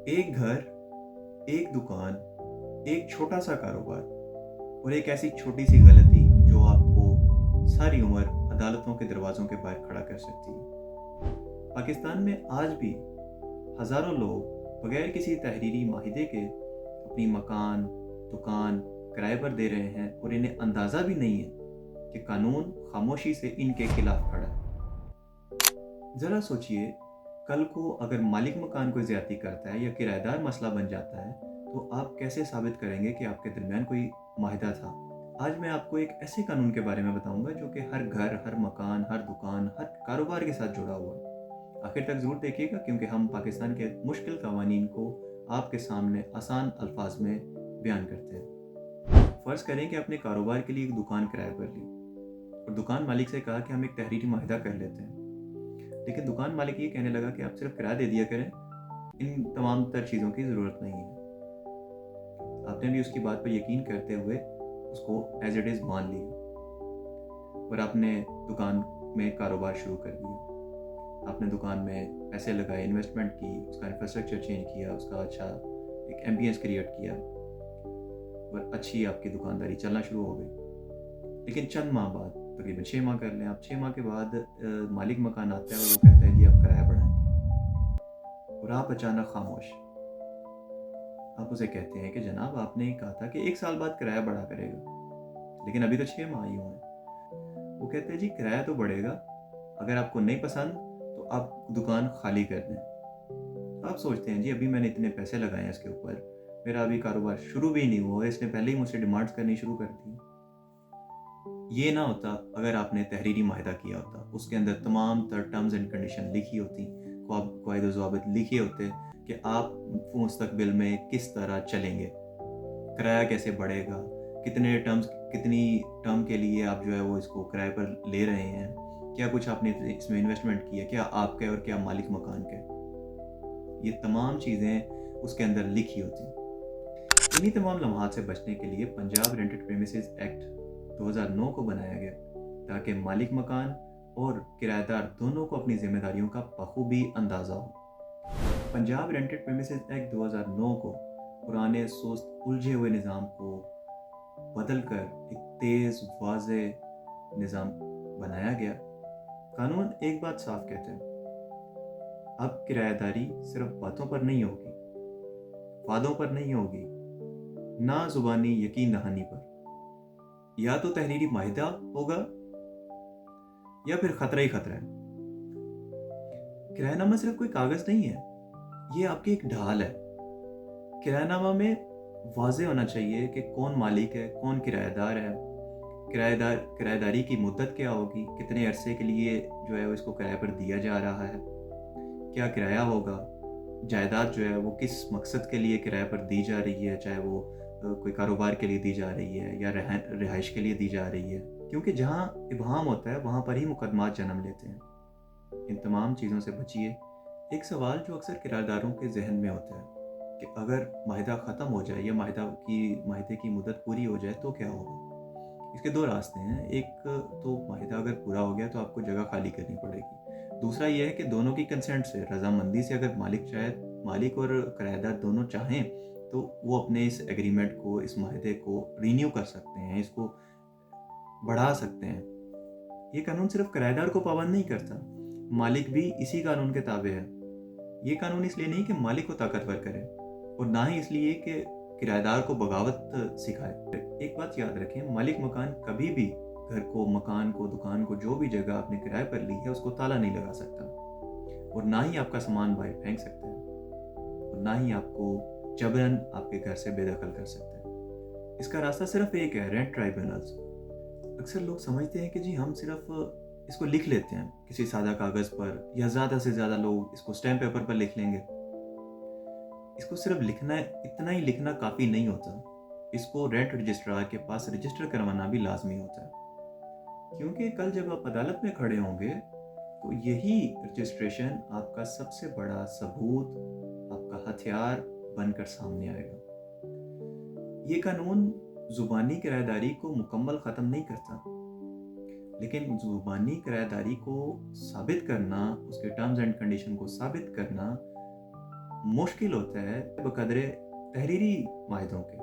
एक घर, एक दुकान, एक छोटा सा कारोबार और एक ऐसी छोटी सी गलती जो आपको सारी उम्र अदालतों के दरवाज़ों के बाहर खड़ा कर सकती है। पाकिस्तान में आज भी हज़ारों लोग बगैर किसी तहरीरी माहिदे के अपनी मकान, दुकान किराए पर दे रहे हैं और इन्हें अंदाज़ा भी नहीं है कि कानून खामोशी से इनके खिलाफ खड़ा है। ज़रा सोचिए, कल को अगर मालिक मकान कोई ज़्यादती करता है या किराएदार मसला बन जाता है, तो आप कैसे साबित करेंगे कि आपके दरमियान कोई माहिदा था? आज मैं आपको एक ऐसे कानून के बारे में बताऊंगा जो कि हर घर, हर मकान, हर दुकान, हर कारोबार के साथ जुड़ा हुआ है। आखिर तक ज़रूर देखिएगा, क्योंकि हम पाकिस्तान के मुश्किल कवानीन को आपके सामने आसान अल्फाज में बयान करते हैं। फ़र्ज़ करें कि अपने कारोबार के लिए एक दुकान किराए पर ली और दुकान मालिक से कहा कि हम एक तहरीरी माहिदा कर लेते हैं। लेकिन दुकान मालिक ये कहने लगा कि आप सिर्फ किराया दे दिया करें, इन तमाम तर चीज़ों की ज़रूरत नहीं है। आपने भी उसकी बात पर यकीन करते हुए उसको एज इट इज़ मान लिया और आपने दुकान में कारोबार शुरू कर दिया। आपने दुकान में पैसे लगाए, इन्वेस्टमेंट की, उसका इंफ्रास्ट्रक्चर चेंज किया, उसका अच्छा एक एम्बियंस क्रिएट किया और अच्छी आपकी दुकानदारी चलना शुरू हो गई। लेकिन चंद माह बाद, तकरीबन 6 माह कर लें आप, 6 माह के बाद मालिक मकान आता है और वो कहता है जी आप किराया बढ़ाएं, और आप अचानक खामोश। आप उसे कहते हैं कि जनाब आपने कहा था कि 1 साल बाद किराया बढ़ा करेगा, लेकिन अभी तो 6 माह ही हुए हैं। वो कहते हैं जी किराया तो बढ़ेगा, अगर आपको नहीं पसंद तो आप दुकान खाली कर दें। तो आप सोचते हैं जी अभी मैंने इतने पैसे लगाए हैं इसके ऊपर, मेरा अभी कारोबार शुरू भी नहीं हुआ, इसने पहले ही मुझसे डिमांड्स करनी शुरू कर दी। ये ना होता अगर आपने तहरीरी माहिदा किया होता, उसके अंदर तमाम तर टर्म्स एंड कंडीशन लिखी होती, क़वाइद व ज़वाबित लिखे होते कि आप मुस्तकबिल में किस तरह चलेंगे, किराया कैसे बढ़ेगा, कितनी टर्म के लिए आप जो है वो इसको किराए पर ले रहे हैं, क्या कुछ आपने इसमें इन्वेस्टमेंट किया, क्या आपका और क्या मालिक मकान का। ये तमाम चीज़ें उसके अंदर लिखी होती। इन्हीं तमाम लम्हात से बचने के लिए पंजाब रेंटेड प्रीमिसेस एक्ट 2009 को बनाया गया, ताकि मालिक मकान और किराएदार दोनों को अपनी जिम्मेदारियों का बखूबी अंदाज़ा हो। पंजाब रेंटेड प्रीमिसेस एक्ट 2009 को पुराने सुस्त उलझे हुए निज़ाम को बदलकर एक तेज़ वाज़े निज़ाम बनाया गया। कानून एक बात साफ कहते हैं, अब किराएदारी सिर्फ बातों पर नहीं होगी, वादों पर नहीं होगी, ना ज़ुबानी यकीन दहानी पर। या तो तहरीरी माहिदा होगा या फिर खतरा ही खतरा है। किरायानामा सिर्फ कोई कागज नहीं है, ये आपकी एक ढाल है। किरायानामा में वाज़े होना चाहिए कि कौन मालिक है, कौन किराएदार है, किराएदारी की मुद्दत क्या होगी, कितने अरसे के लिए जो है वो इसको किराए पर दिया जा रहा है, क्या किराया होगा, जायदाद जो है वो किस मकसद के लिए किराए पर दी जा रही है, चाहे वो कोई कारोबार के लिए दी जा रही है या रिहाइश के लिए दी जा रही है, क्योंकि जहाँ इबहम होता है वहाँ पर ही मुकदमात जन्म लेते हैं। इन तमाम चीज़ों से बचिए। एक सवाल जो अक्सर किराएदारों के जहन में होता है कि अगर माहिदा ख़त्म हो जाए या माहिदे की मुद्दत पूरी हो जाए तो क्या होगा। इसके 2 रास्ते हैं। एक तो माहिदा अगर पूरा हो गया तो आपको जगह खाली करनी पड़ेगी। दूसरा ये है कि दोनों की कंसेंट से, रजामंदी से, अगर मालिक और किराएदार दोनों चाहें तो वो अपने इस एग्रीमेंट को, इस माहिदे को रीन्यू कर सकते हैं, इसको बढ़ा सकते हैं। ये कानून सिर्फ किराएदार को पाबंद नहीं करता, मालिक भी इसी कानून के ताबे है। ये कानून इसलिए नहीं कि मालिक को ताकतवर करे और ना ही इसलिए कि किराएदार को बगावत सिखाए। एक बात याद रखें, मालिक मकान कभी भी घर को, मकान को, दुकान को, जो भी जगह आपने किराए पर ली है उसको ताला नहीं लगा सकता, और ना ही आपका सामान बाहर फेंक सकता है, और ना ही आपको जबरन आपके घर से बेदखल कर सकते हैं। इसका रास्ता सिर्फ एक है, रेंट ट्राइब्यूनल्स। अक्सर लोग समझते हैं कि जी हम सिर्फ इसको लिख लेते हैं किसी सादा कागज़ पर, या ज़्यादा से ज़्यादा लोग इसको स्टैम्प पेपर पर लिख लेंगे। इसको सिर्फ लिखना, इतना ही लिखना काफ़ी नहीं होता, इसको रेंट रजिस्ट्रार के पास रजिस्टर करवाना भी लाजमी होता है, क्योंकि कल जब आप अदालत में खड़े होंगे तो यही रजिस्ट्रेशन आपका सबसे बड़ा सबूत, आपका हथियार बनकर सामने आएगा। ये कानून ज़ुबानी किराएदारी को मुकम्मल ख़त्म नहीं करता, लेकिन ज़ुबानी किराएदारी को साबित करना, उसके टर्म्स एंड कंडीशन को साबित करना मुश्किल होता है बकदरे तहरीरी माहिदों के।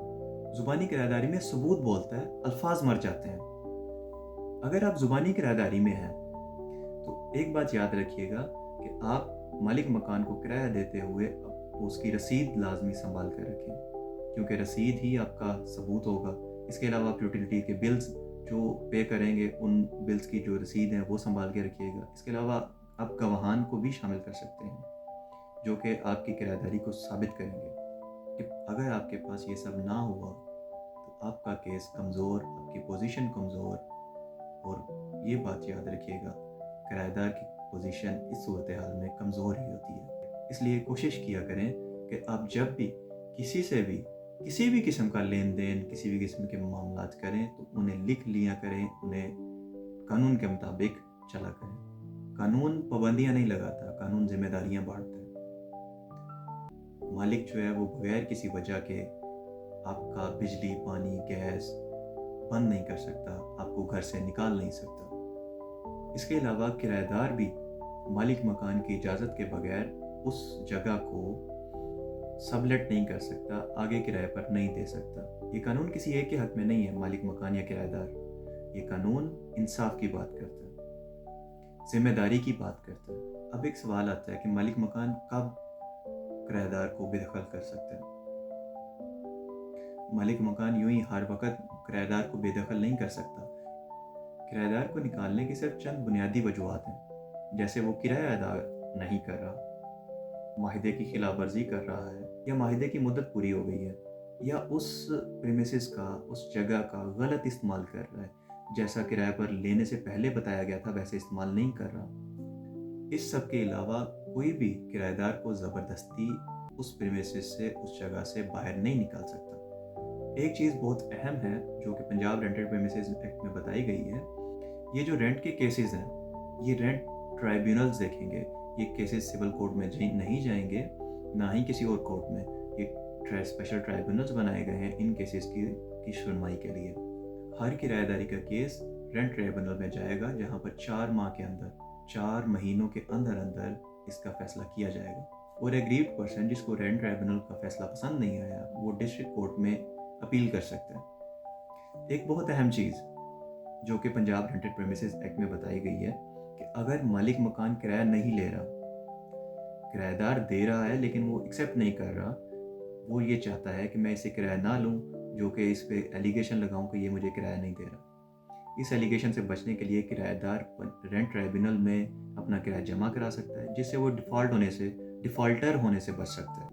ज़ुबानी किराएदारी में सबूत बोलता है, अल्फाज मर जाते हैं। अगर आप ज़ुबानी किराएदारी में हैं तो एक बात याद रखिएगा कि आप मालिक मकान को किराया देते हुए उसकी रसीद लाजमी संभाल कर रखें, क्योंकि रसीद ही आपका सबूत होगा। इसके अलावा आप यूटिलिटी के बिल्स जो पे करेंगे उन बिल्स की जो रसीद है वो संभाल के रखिएगा। इसके अलावा आप गवाहान को भी शामिल कर सकते हैं जो कि आपकी किराएदारी को साबित करेंगे कि अगर आपके पास ये सब ना हुआ तो आपका केस कमज़ोर, आपकी पोजीशन कमज़ोर। और ये बात याद रखिएगा, किराएदार की पोजीशन इस सूरत हाल में कमज़ोर ही होती है। इसलिए कोशिश किया करें कि आप जब भी किसी से भी किसी भी किस्म का लेन देन, किसी भी किस्म के मामलात करें तो उन्हें लिख लिया करें, उन्हें कानून के मुताबिक चला करें। कानून पाबंदियाँ नहीं लगाता, कानून जिम्मेदारियाँ बांटता है। मालिक जो है वो बगैर किसी वजह के आपका बिजली, पानी, गैस बंद नहीं कर सकता, आपको घर से निकाल नहीं सकता। इसके अलावा किराएदार भी मालिक मकान की इजाज़त के बगैर उस जगह को सबलेट नहीं कर सकता, आगे किराए पर नहीं दे सकता। ये कानून किसी एक के हक में नहीं है, मालिक मकान या किराएदार। ये कानून इंसाफ की बात करता है, जिम्मेदारी की बात करता है। अब एक सवाल आता है कि मालिक मकान कब किराएदार को बेदखल कर सकता है। मालिक मकान यूं ही हर वक्त किराएदार को बेदखल नहीं कर सकता। किराएदार को निकालने की सिर्फ चंद बुनियादी वजूहात हैं, जैसे वो किराया अदा नहीं कर रहा, माहिदे की खिलाफ वर्जी कर रहा है, या माहिदे की मुद्दत पूरी हो गई है, या उस प्रीमिसेस का, उस जगह का गलत इस्तेमाल कर रहा है, जैसा किराए पर लेने से पहले बताया गया था वैसे इस्तेमाल नहीं कर रहा। इस सब के अलावा कोई भी किराएदार को ज़बरदस्ती उस प्रीमिसेस से, उस जगह से बाहर नहीं निकाल सकता। एक चीज़ बहुत अहम है जो कि पंजाब रेंटेड प्रीमिसेस एक्ट में बताई गई है, ये जो रेंट के केसेस हैं ये रेंट ट्राइब्यूनल्स देखेंगे। ये केसेस सिविल कोर्ट में नहीं जाएंगे, ना ही किसी और कोर्ट में। ये स्पेशल ट्राइब्यूनल्स बनाए गए हैं इन केसेस की सुनवाई के लिए। हर किराएदारी का केस रेंट ट्राइब्यूनल में जाएगा, जहां पर 4 माह के अंदर, 4 महीनों के अंदर अंदर इसका फैसला किया जाएगा। और एग्रीव्ड पर्सन जिसको रेंट ट्राइब्यूनल का फैसला पसंद नहीं आया वो डिस्ट्रिक्ट कोर्ट में अपील कर सकता है। एक बहुत अहम चीज़ जो कि पंजाब रेंटेड प्रीमिसेस एक्ट में बताई गई है कि अगर मालिक मकान किराया नहीं ले रहा, किराएदार दे रहा है लेकिन वो एक्सेप्ट नहीं कर रहा, वो ये चाहता है कि मैं इसे किराया ना लूँ, जो कि इस पे एलिगेशन लगाऊं कि ये मुझे किराया नहीं दे रहा। इस एलिगेशन से बचने के लिए किराएदार रेंट ट्राइब्यूनल में अपना किराया जमा करा सकता है, जिससे वो डिफ़ॉल्टर होने से बच सकता है।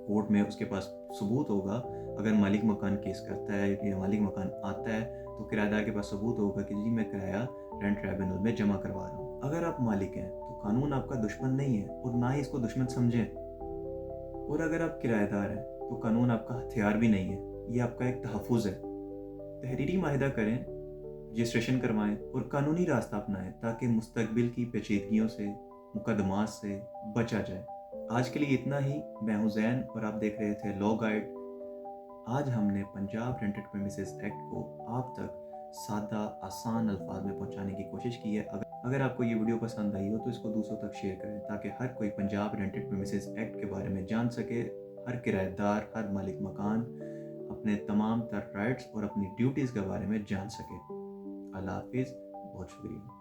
कोर्ट में उसके पास सबूत होगा। अगर मालिक मकान केस करता है या मालिक मकान आता है तो किराएदार के पास सबूत होगा कि जी मैं किराया रेंट ट्राइब्यूनल में जमा करवा रहा हूँ। अगर आप मालिक हैं तो कानून आपका दुश्मन नहीं है और ना ही इसको दुश्मन समझें। और अगर आप किराएदार हैं तो कानून आपका हथियार भी नहीं है, ये आपका एक तहफ़्फ़ुज़ है। तहरीरी माहिदा करें, रजिस्ट्रेशन करवाएं और कानूनी रास्ता अपनाएं ताकि मुस्तकबिल की पेचीदगियों से, मुकदमात से बचा जाए। आज के लिए इतना ही। मैं हूं ज़ैन और आप देख रहे थे लॉ गाइड। आज हमने पंजाब रेंटेड प्रीमिसेस एक्ट को आप तक सादा, आसान अल्फाज में पहुंचाने की कोशिश की है। अगर आपको ये वीडियो पसंद आई हो तो इसको दूसरों तक शेयर करें ताकि हर कोई पंजाब रेंटेड प्रीमिसेस एक्ट के बारे में जान सके। हर किराएदार, हर मालिक मकान अपने तमाम तर राइट्स और अपनी ड्यूटीज़ के बारे में जान सके। अल्लाह हाफिज़, बहुत शुक्रिया।